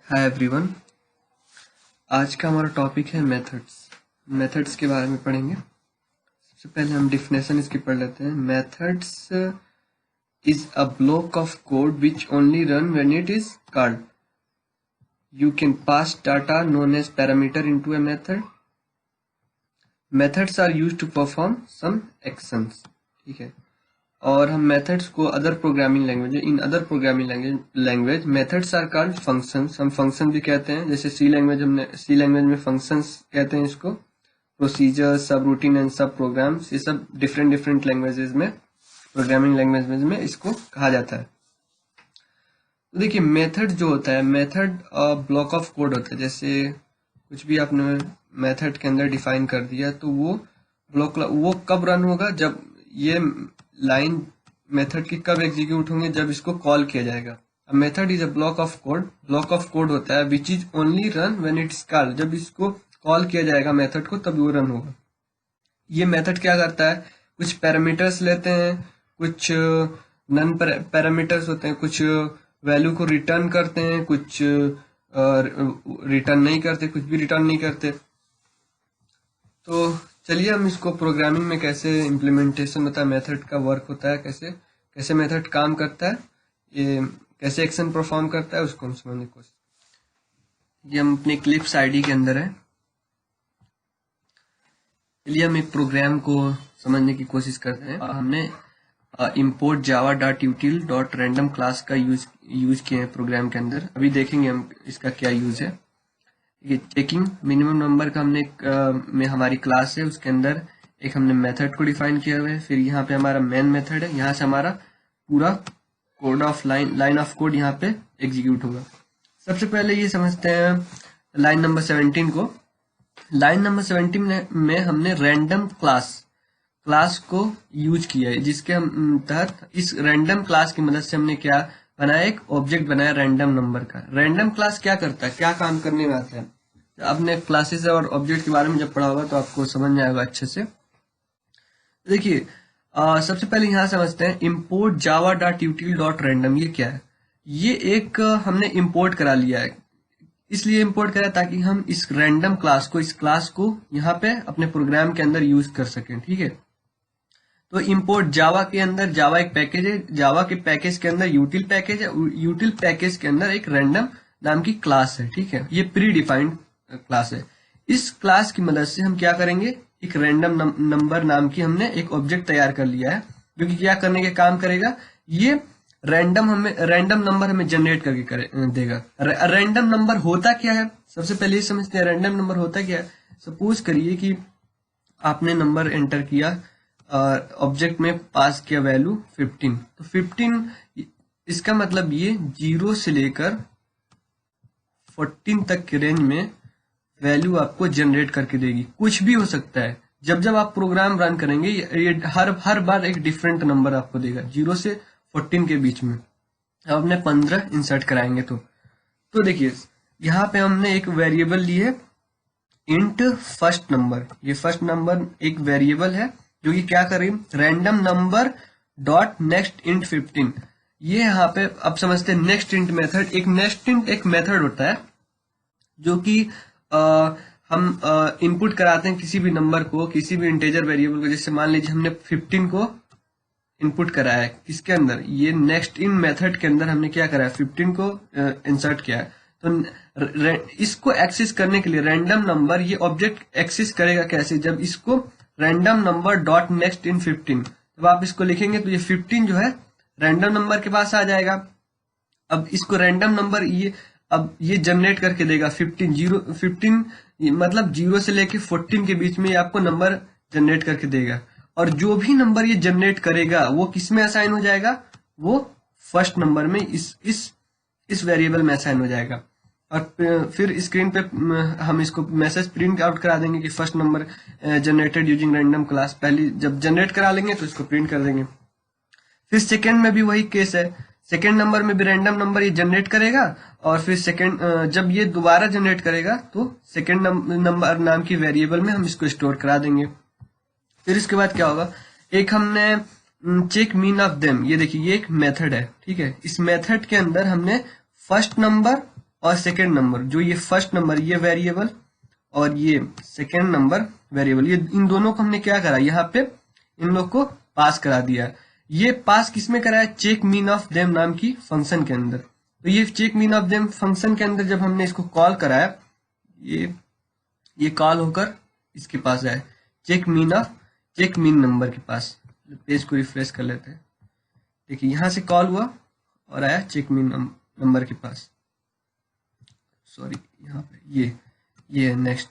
Hi everyone. आज का हमारा टॉपिक है मेथड्स के बारे में पढ़ेंगे। सबसे पहले हम डिफिनेशन इसकी पढ़ लेते हैं। Methods is a block of code which only run when it is called. You can pass data known as parameter into a method. Methods are used to perform some actions. ठीक है। और हम methods को in other programming language methods are called functions. हम function भी कहते हैं, जैसे सी लैंग्वेज में फंक्शंस कहते हैं इसको। प्रोसीजर, सब रूटीन एंड सब प्रोग्राम्स, ये सब डिफरेंट लैंग्वेजेस में, प्रोग्रामिंग लैंग्वेज में इसको कहा जाता है। तो देखिए, मेथड जो होता है, मेथड ब्लॉक ऑफ कोड होता है। जैसे कुछ भी आपने मेथड के अंदर डिफाइन कर दिया, तो वो कब रन होगा, जब ये लाइन मेथड की कब एग्जीक्यूट होंगे, जब इसको कॉल किया जाएगा। Method is a block of code होता है which is only run when it's called. जब इसको कॉल किया जाएगा मेथड को, तब वो रन होगा। ये मेथड क्या करता है, कुछ पैरामीटर्स लेते हैं, कुछ नन पैरामीटर्स होते हैं, कुछ वैल्यू को रिटर्न करते हैं, कुछ रिटर्न नहीं करते, कुछ भी रिटर्न नहीं करते। तो चलिए हम इसको प्रोग्रामिंग में कैसे इम्प्लीमेंटेशन होता है, मेथड का वर्क होता है, कैसे मेथड काम करता है, ये कैसे एक्शन परफॉर्म करता है, उसको हम समझने की कोशिश। ये हम अपने क्लिप्स आईडी के अंदर है। चलिए हम एक प्रोग्राम को समझने की कोशिश करते हैं। हमने import java.util.random क्लास का यूज किए हैं प्रोग्राम के अंदर। अभी देखेंगे हम इसका क्या यूज है। ये चेकिंग मिनिमम नंबर का हमने में हमारी क्लास है, उसके अंदर एक हमने मेथड को डिफाइन किया हुआ है। फिर यहाँ पे हमारा मेन मेथड है, यहाँ से हमारा पूरा code of line of code यहाँ पे एग्जीक्यूट होगा। सबसे पहले ये समझते हैं लाइन नंबर 17 को। लाइन नंबर 17 में हमने रैंडम क्लास को यूज किया है, जिसके हम तहत इस रैंडम क्लास की मदद से हमने क्या बनाया, एक ऑब्जेक्ट बनाया रैंडम नंबर का। रैंडम क्लास क्या करता है, क्या काम करने में आता है, आपने क्लासेस और ऑब्जेक्ट के बारे में जब पढ़ा होगा तो आपको समझ में आएगा अच्छे से। देखिए, सबसे पहले यहाँ समझते हैं import java.util.random। ये क्या है, ये एक हमने इंपोर्ट करा लिया है। इसलिए इंपोर्ट करा ताकि हम इस रैंडम क्लास को यहाँ पे अपने प्रोग्राम के अंदर यूज कर सकें। ठीक है। तो इंपोर्ट जावा के अंदर, जावा एक पैकेज है, जावा के पैकेज के अंदर यूटिल पैकेज है, यूटिल पैकेज के अंदर एक रैंडम नाम की क्लास है। ठीक है। ये प्री डिफाइंड क्लास है। इस क्लास की मदद से हम क्या करेंगे, एक रैंडम नंबर नाम की हमने एक ऑब्जेक्ट तैयार कर लिया है, जो कि क्या करने के काम करेगा, ये रैंडम नंबर हमें जनरेट करके देगा। रैंडम नंबर होता क्या है, सबसे पहले ये समझते हैं रैंडम नंबर होता क्या है। सपोज करिए कि आपने नंबर एंटर किया, ऑब्जेक्ट में पास किया वैल्यू 15, तो 15 इसका मतलब ये 0 से लेकर 14 तक के रेंज में वैल्यू आपको जनरेट करके देगी। कुछ भी हो सकता है, जब आप प्रोग्राम रन करेंगे ये हर बार एक डिफरेंट नंबर आपको देगा 0 से 14 के बीच में। अब अपने 15 इंसर्ट कराएंगे तो देखिए यहाँ पे हमने एक वेरिएबल ली है इंट फर्स्ट नंबर। ये फर्स्ट नंबर एक वेरिएबल है जो कि क्या करें, random number dot next int 15। ये यहाँ पे अब समझते हैं नेक्स्ट इंट मेथड। एक मेथड होता है जो कि हम इनपुट कराते हैं किसी भी नंबर को, किसी भी इंटीजर वेरिएबल को। जैसे मान लीजिए हमने 15 को इनपुट कराया है किसके अंदर, ये नेक्स्ट इन मेथड के अंदर हमने क्या करा है, 15 को इंसर्ट किया है। तो इसको एक्सेस करने के लिए रैंडम नंबर, ये ऑब्जेक्ट एक्सेस करेगा कैसे, जब इसको random number dot next in 15, जब आप इसको लिखेंगे तो ये 15 जो है रैंडम नंबर के पास आ जाएगा। अब इसको रैंडम नंबर ये जनरेट करके देगा 15 मतलब 0 से लेके 14 के बीच में ये आपको नंबर जनरेट करके देगा। और जो भी नंबर ये जनरेट करेगा वो किस में असाइन हो जाएगा, वो फर्स्ट नंबर में इस वेरिएबल में असाइन हो जाएगा। और फिर स्क्रीन पे हम इसको मैसेज प्रिंट आउट करा देंगे कि first number generated using random class. पहले जब जनरेट करा लेंगे तो इसको प्रिंट कर देंगे। फिर सेकेंड में भी वही केस है, सेकेंड नंबर में भी रैंडम नंबर ये जनरेट करेगा, और फिर जब ये दोबारा जनरेट करेगा तो सेकेंड नंबर नाम की वेरिएबल में हम इसको स्टोर करा देंगे। फिर इसके बाद क्या होगा, एक हमने चेक मीन ऑफ देम, ये देखिए ये एक मेथड है। ठीक है। इस मेथड के अंदर हमने फर्स्ट नंबर और सेकेंड नंबर, जो ये फर्स्ट नंबर ये वेरिएबल और ये सेकेंड नंबर वेरिएबल, ये इन दोनों को हमने क्या करा, यहाँ पे इन लोग को पास करा दिया। ये पास किसमें करा है, चेक मीन ऑफ देम नाम की फंक्शन के अंदर। तो ये check mean of them function के अंदर जब हमने इसको कॉल कराया, ये कॉल होकर इसके पास आया, चेक मीन नंबर के पास। पेज को रिफ्रेश कर लेते हैं। देखिए यहाँ से कॉल हुआ और आया चेक मीन नंबर के पास। सॉरी, यहाँ पे ये नेक्स्ट।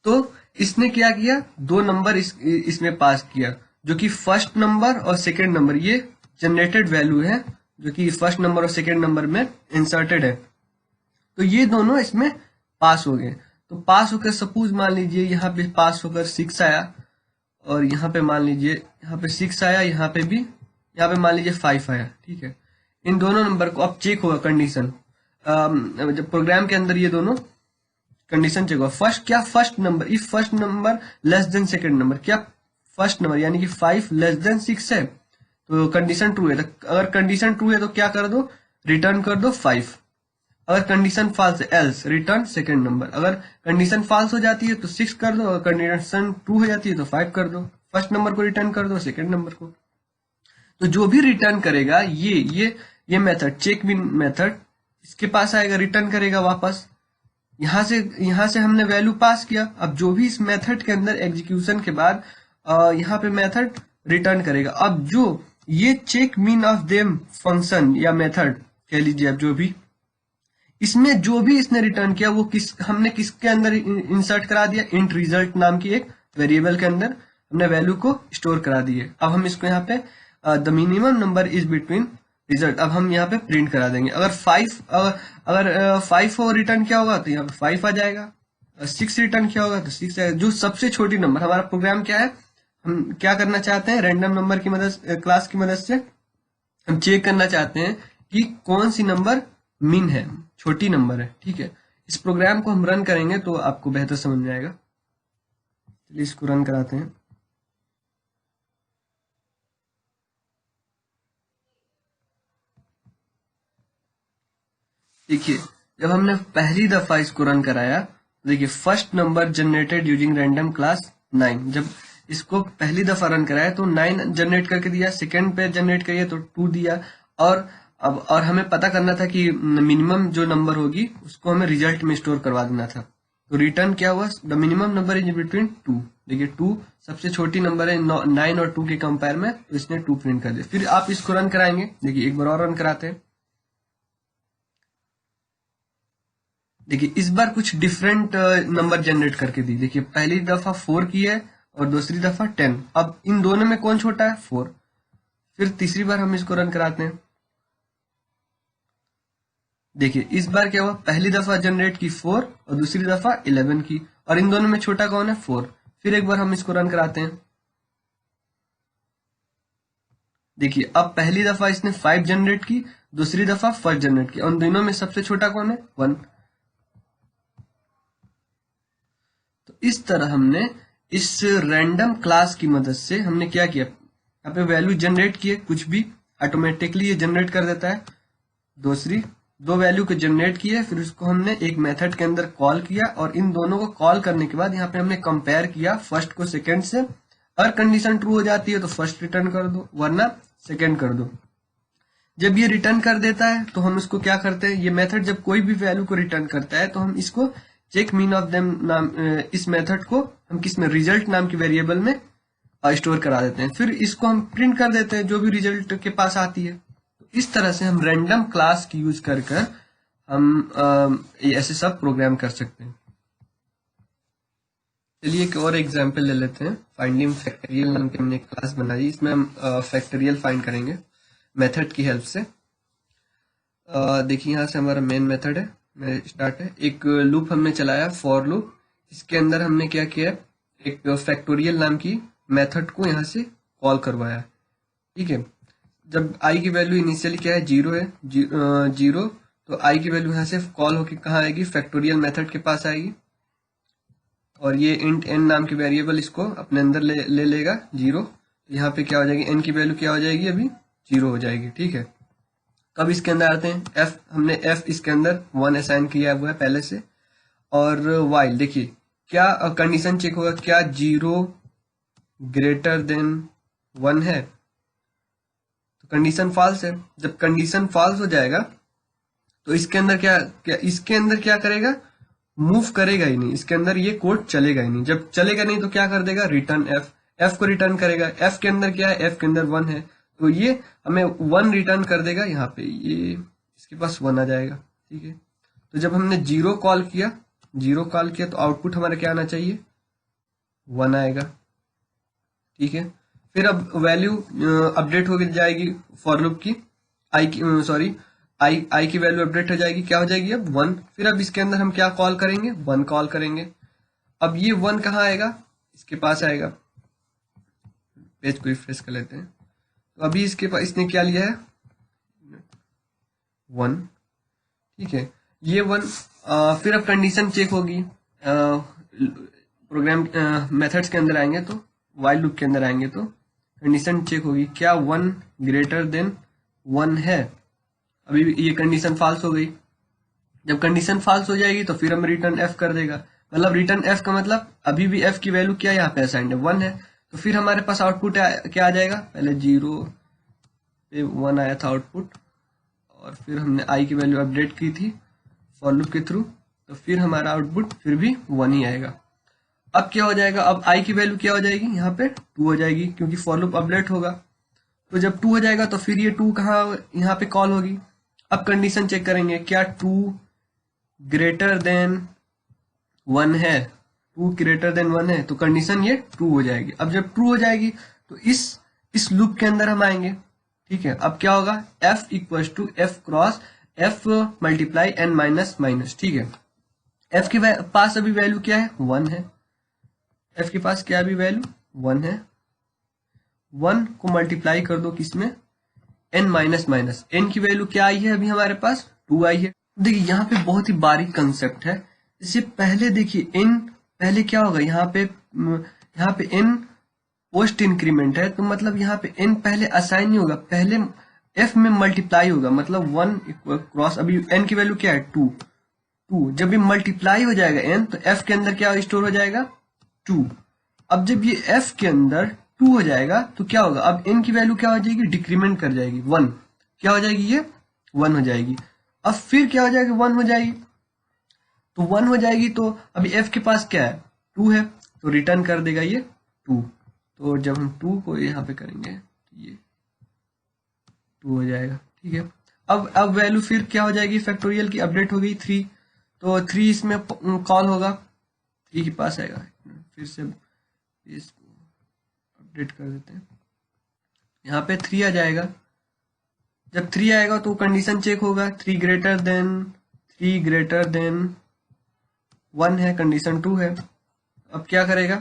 तो इसने क्या किया, दो नंबर इसमें पास किया, जो कि फर्स्ट नंबर और सेकेंड नंबर, ये जनरेटेड वैल्यू है जो कि फर्स्ट नंबर और सेकेंड नंबर में इंसर्टेड है। तो ये दोनों इसमें पास हो गए। तो पास होकर सपोज मान लीजिए यहाँ पे पास होकर 6 आया, और यहाँ पे मान लीजिए यहाँ पे 6 आया, यहाँ पे मान लीजिए 5 आया। ठीक है, इन दोनों नंबर को अब चेक होगा कंडीशन, जब प्रोग्राम के अंदर ये दोनों कंडीशन चेक होगा। First number, if first number less than second number, क्या फर्स्ट नंबर यानी कि 5 लेस देन 6 है, तो कंडीशन ट्रू है। तो अगर कंडीशन ट्रू है तो क्या कर दो, रिटर्न कर दो 5। अगर कंडीशन फॉल्स है, एल्स रिटर्न सेकेंड नंबर। अगर कंडीशन फॉल्स हो जाती है तो 6 कर दो, अगर कंडीशन ट्रू हो जाती है तो 5 कर दो। फर्स्ट नंबर को रिटर्न कर दो, सेकेंड नंबर को। तो जो भी रिटर्न करेगा ये मेथड, चेक मीन मेथड, इसके पास आएगा, रिटर्न करेगा वापस। यहाँ से हमने वैल्यू पास किया। अब जो भी इस मेथड के अंदर एग्जीक्यूशन के बाद यहाँ पे मेथड रिटर्न करेगा। अब जो ये check mean of them function या मेथड कह लीजिए, अब जो भी इसमें जो भी इसने रिटर्न किया वो हमने किसके अंदर इंसर्ट करा दिया, इंट रिजल्ट नाम की एक वेरिएबल के अंदर हमने वैल्यू को स्टोर करा दी है। अब हम इसको यहाँ पे the minimum number is between result, अब हम यहाँ पे प्रिंट करा देंगे। अगर 5 हो रिटर्न किया होगा तो यहाँ पे 5 आ जाएगा, 6 रिटर्न किया होगा तो 6 आएगा। जो सबसे छोटी नंबर, हमारा प्रोग्राम क्या है, हम क्या करना चाहते हैं, रैंडम नंबर की मदद, क्लास की मदद से हम चेक करना चाहते हैं कि कौन सी नंबर मिन है, छोटी नंबर है। ठीक है, इस प्रोग्राम को हम रन करेंगे तो आपको बेहतर समझ में आएगा। चलिए इसको रन कराते हैं। देखिए जब हमने पहली दफा इसको रन कराया, देखिए first number generated using random class 9। जब इसको पहली दफा रन कराया तो 9 जनरेट करके दिया, सेकंड पे जनरेट करिए तो 2 दिया। और हमें पता करना था कि मिनिमम जो नंबर होगी उसको हमें रिजल्ट में स्टोर करवा देना था। तो रिटर्न क्या हुआ, the minimum number is between 2। देखिए 2 सबसे छोटी नंबर है 9 और 2 के कंपेयर में, तो इसने 2 प्रिंट कर दिया। फिर आप इसको रन कराएंगे। देखिए एक बार और रन कराते हैं। देखिए इस बार कुछ डिफरेंट नंबर जनरेट करके दी। देखिए पहली दफा 4 की है और दूसरी दफा 10। अब इन दोनों में कौन छोटा है, 4। फिर तीसरी बार हम इसको रन कराते हैं। देखिए इस बार क्या हुआ, पहली दफा जनरेट की 4 और दूसरी दफा 11 की, और इन दोनों में छोटा कौन है, 4। फिर एक बार हम इसको रन कराते हैं। देखिए अब पहली दफा इसने 5 जनरेट की, दूसरी दफा 1 जनरेट की, और दोनों में सबसे छोटा कौन है, 1। तो इस तरह हमने इस रैंडम क्लास की मदद से हमने क्या किया, यहाँ पे वैल्यू जनरेट किए, कुछ भी ऑटोमेटिकली ये जनरेट कर देता है। दूसरी 2 वैल्यू को जनरेट किए, फिर उसको हमने एक मेथड के अंदर कॉल किया, और इन दोनों को कॉल करने के बाद यहाँ पे हमने कंपेयर किया फर्स्ट को सेकंड से। अगर कंडीशन ट्रू हो जाती है तो फर्स्ट रिटर्न कर दो, वरना सेकंड कर दो। जब ये रिटर्न कर देता है तो हम इसको क्या करते हैं, ये मेथड जब कोई भी वैल्यू को रिटर्न करता है तो हम इसको चेक मीन ऑफ देम नाम, इस मेथड को हम किस में, रिजल्ट नाम की वेरिएबल में स्टोर करा देते हैं। फिर इसको हम प्रिंट कर देते हैं जो भी रिजल्ट के पास आती है। तो इस तरह से हम रैंडम क्लास की यूज कर हम ऐसे सब प्रोग्राम कर सकते हैं। चलिए एक और एग्जांपल ले लेते हैं। फाइंडिंग फैक्टोरियल नाम की हमने क्लास बनाई, इसमें हम फैक्टोरियल फाइंड करेंगे मेथड की हेल्प से। देखिए यहाँ से हमारा मेन मेथड है, स्टार्ट है। एक लूप हमने चलाया, फॉर लूप। इसके अंदर हमने क्या किया, एक फैक्टोरियल नाम की मेथड को यहाँ से कॉल करवाया। ठीक है, जब आई की वैल्यू इनिशियली क्या है, 0 है, 0, तो आई की वैल्यू यहाँ से कॉल होकर कहाँ आएगी, फैक्टोरियल मेथड के पास आएगी। और ये इंट n नाम की वेरिएबल इसको अपने अंदर ले लेगा 0। यहाँ पे क्या हो जाएगी, n की वैल्यू क्या हो जाएगी, अभी 0 हो जाएगी। ठीक है, कब इसके अंदर आते हैं, एफ हमने एफ इसके अंदर 1 असाइन किया हुआ है पहले से। और वाइल देखिए क्या कंडीशन चेक होगा, क्या 0 ग्रेटर देन 1 है, तो कंडीशन फॉल्स है। जब कंडीशन फॉल्स हो जाएगा तो इसके अंदर इसके अंदर क्या करेगा, मूव करेगा ही नहीं, इसके अंदर ये कोड चलेगा ही नहीं। जब चलेगा नहीं तो क्या कर देगा, रिटर्न एफ, एफ को रिटर्न करेगा। एफ के अंदर क्या है, एफ के अंदर 1 है, तो ये हमें 1 रिटर्न कर देगा। यहाँ पे ये इसके पास 1 आ जाएगा, ठीक है। तो जब हमने 0 कॉल किया, 0 कॉल किया तो आउटपुट हमारा क्या आना चाहिए, 1 आएगा, ठीक है। फिर अब वैल्यू अपडेट हो जाएगी फॉर लूप की, आई की सॉरी आई की वैल्यू अपडेट हो जाएगी, क्या हो जाएगी अब 1। फिर अब इसके अंदर हम क्या कॉल करेंगे, 1 कॉल करेंगे। अब ये 1 कहाँ आएगा, इसके पास आएगा। पेज को रिफ्रेश कर लेते हैं। तो अभी इसके पास इसने क्या लिया है, 1, ठीक है। ये 1 फिर अब कंडीशन चेक होगी, प्रोग्राम मेथड्स के अंदर आएंगे तो व्हाइल लूप के अंदर आएंगे तो कंडीशन चेक होगी, क्या 1 ग्रेटर देन 1 है। अभी ये कंडीशन फॉल्स हो गई। जब कंडीशन फॉल्स हो जाएगी तो फिर हम रिटर्न एफ कर देगा। मतलब रिटर्न एफ का मतलब अभी भी एफ की वैल्यू क्या यहाँ पे असाइंड है, 1 है। तो फिर हमारे पास आउटपुट क्या आ जाएगा, पहले 0 पे 1 आया था आउटपुट, और फिर हमने आई की वैल्यू अपडेट की थी फॉर लूप के थ्रू, तो फिर हमारा आउटपुट फिर भी 1 ही आएगा। अब क्या हो जाएगा, अब आई की वैल्यू क्या हो जाएगी, यहाँ पे 2 हो जाएगी, क्योंकि फॉर लूप अपडेट होगा। तो जब 2 हो जाएगा तो फिर ये 2 कहाँ यहाँ पे कॉल होगी। अब कंडीशन चेक करेंगे, क्या 2 ग्रेटर देन 1 है, 2 ग्रेटर देन 1 है, तो कंडीशन ये 2 हो जाएगी। अब जब 2 हो जाएगी तो इस लूप के अंदर हम आएंगे, ठीक है। अब क्या होगा, f equal to F cross F multiply N minus minus, ठीक है। f के पास अभी वैल्यू क्या है, 1 है। f के पास क्या अभी वैल्यू 1 है। 1 को मल्टीप्लाई कर दो किसमें, n माइनस माइनस, n की वैल्यू क्या आई है अभी हमारे पास, 2 आई है। देखिए यहाँ पे बहुत ही बारीक कंसेप्ट है। इससे पहले देखिए n पहले क्या होगा, यहाँ पे n पोस्ट इंक्रीमेंट है, तो मतलब यहाँ पे n पहले असाइन नहीं होगा, पहले f में मल्टीप्लाई होगा। मतलब 1 क्रॉस अभी n की वैल्यू क्या है, 2। जब ये मल्टीप्लाई हो जाएगा n तो f के अंदर क्या स्टोर हो जाएगा, 2। अब जब ये f के अंदर 2 हो जाएगा तो क्या होगा, अब n की वैल्यू क्या हो जाएगी, डिक्रीमेंट कर जाएगी, 1 क्या हो जाएगी, ये 1 हो जाएगी। अब फिर क्या हो जाएगी, 1 हो जाएगी। तो 1 हो जाएगी तो अभी f के पास क्या है, 2 है, तो रिटर्न कर देगा ये 2। तो जब हम 2 को यहाँ पे करेंगे तो ये 2 हो जाएगा, ठीक है। अब वैल्यू फिर क्या हो जाएगी, फैक्टोरियल की अपडेट हो गई 3, तो 3 इसमें कॉल होगा, 3 के पास आएगा। फिर से इसको अपडेट कर देते हैं, यहाँ पे 3 आ जाएगा। जब 3 आएगा तो कंडीशन चेक होगा, 3 ग्रेटर देन 1 है, कंडीशन 2 है। अब क्या करेगा,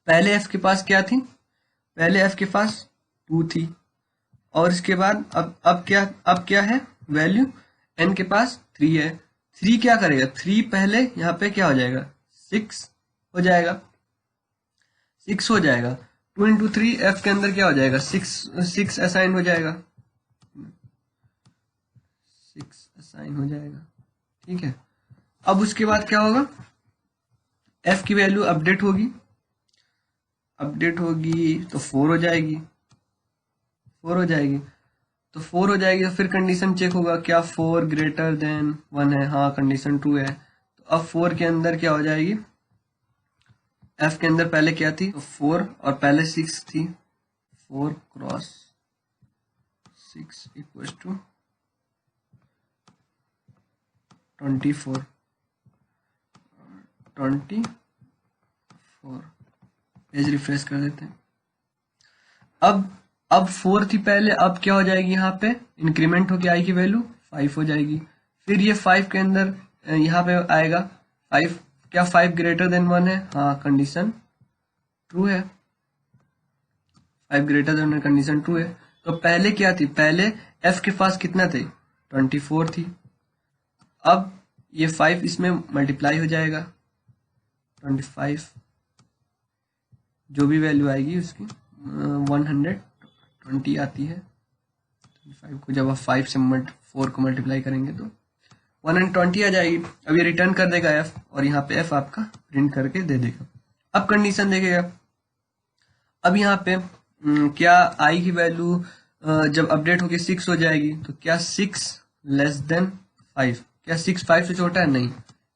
पहले f के पास क्या थी, पहले f के पास 2 थी, और इसके बाद अब क्या है वैल्यू, n के पास 3 है। 3 क्या करेगा, 3 पहले यहाँ पे क्या हो जाएगा, 6 हो जाएगा, 6 हो जाएगा। 2 इंटू 3 f के अंदर क्या हो जाएगा, 6 असाइन हो जाएगा, 6 असाइन हो जाएगा, ठीक है। अब उसके बाद क्या होगा, f की वैल्यू अपडेट होगी तो 4 हो जाएगी, 4 हो जाएगी। तो 4 हो जाएगी तो फिर कंडीशन चेक होगा, क्या 4 ग्रेटर देन 1 है, हाँ कंडीशन 2 है। तो अब 4 के अंदर क्या हो जाएगी, f के अंदर पहले क्या थी, तो 4 और पहले 6 थी, 4 cross 6 equal to 24, page refresh कर देते हैं। अब 4 थी पहले, अब क्या हो जाएगी, यहाँ पे इंक्रीमेंट होके आई की वैल्यू 5 हो जाएगी। फिर ये 5 के अंदर यहाँ पे आएगा 5, क्या 5 ग्रेटर देन 1 है, हाँ कंडीशन ट्रू है, 5 ग्रेटर देन कंडीशन ट्रू है। तो पहले क्या थी, पहले f के पास कितना थे, 24 थी। अब ये 5 इसमें मल्टीप्लाई हो जाएगा, 25 जो भी वैल्यू आएगी उसकी 120 आती है, 5 को जब आप 5 से 4 को मल्टीप्लाई करेंगे तो 120 आ जाएगी। अब ये रिटर्न कर देगा f, और यहाँ पे f आपका प्रिंट करके दे देगा। अब कंडीशन देखेगा, अब यहाँ पे क्या i की वैल्यू जब अपडेट होके 6 हो जाएगी तो क्या 6 लेस देन 5, क्या 6 5 से छोटा है? नहीं,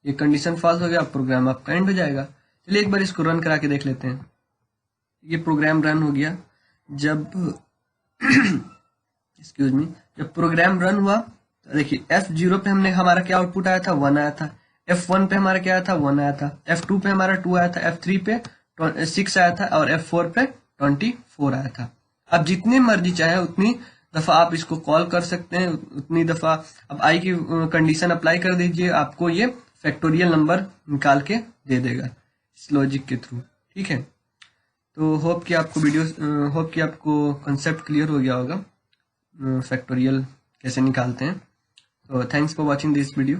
ये कंडीशन फॉल्स हो गया, प्रोग्राम आपका एंड हो जाएगा। चलिए एक बार इसको रन करा के देख लेते हैं। ये प्रोग्राम रन हो गया। जब एक्सक्यूज मी, जब प्रोग्राम रन हुआ तो देखिए F0 पे हमने हमारा क्या आउटपुट आया था? 1 आया था। F1 पे हमारा क्या आया था? 1 आया था। F2 पे हमारा 2 आया था। F3 पे 6 आया था और F4 पे 24 आया था। अब जितनी मर्जी चाहे उतनी दफा आप इसको कॉल कर सकते हैं, उतनी दफा अब आई की कंडीशन अप्लाई कर दीजिए, आपको ये फैक्टोरियल नंबर निकाल के दे देगा इस लॉजिक के थ्रू। ठीक है, तो होप कि आपको कंसेप्ट क्लियर हो गया होगा फैक्टोरियल कैसे निकालते हैं। तो thanks for watching this video.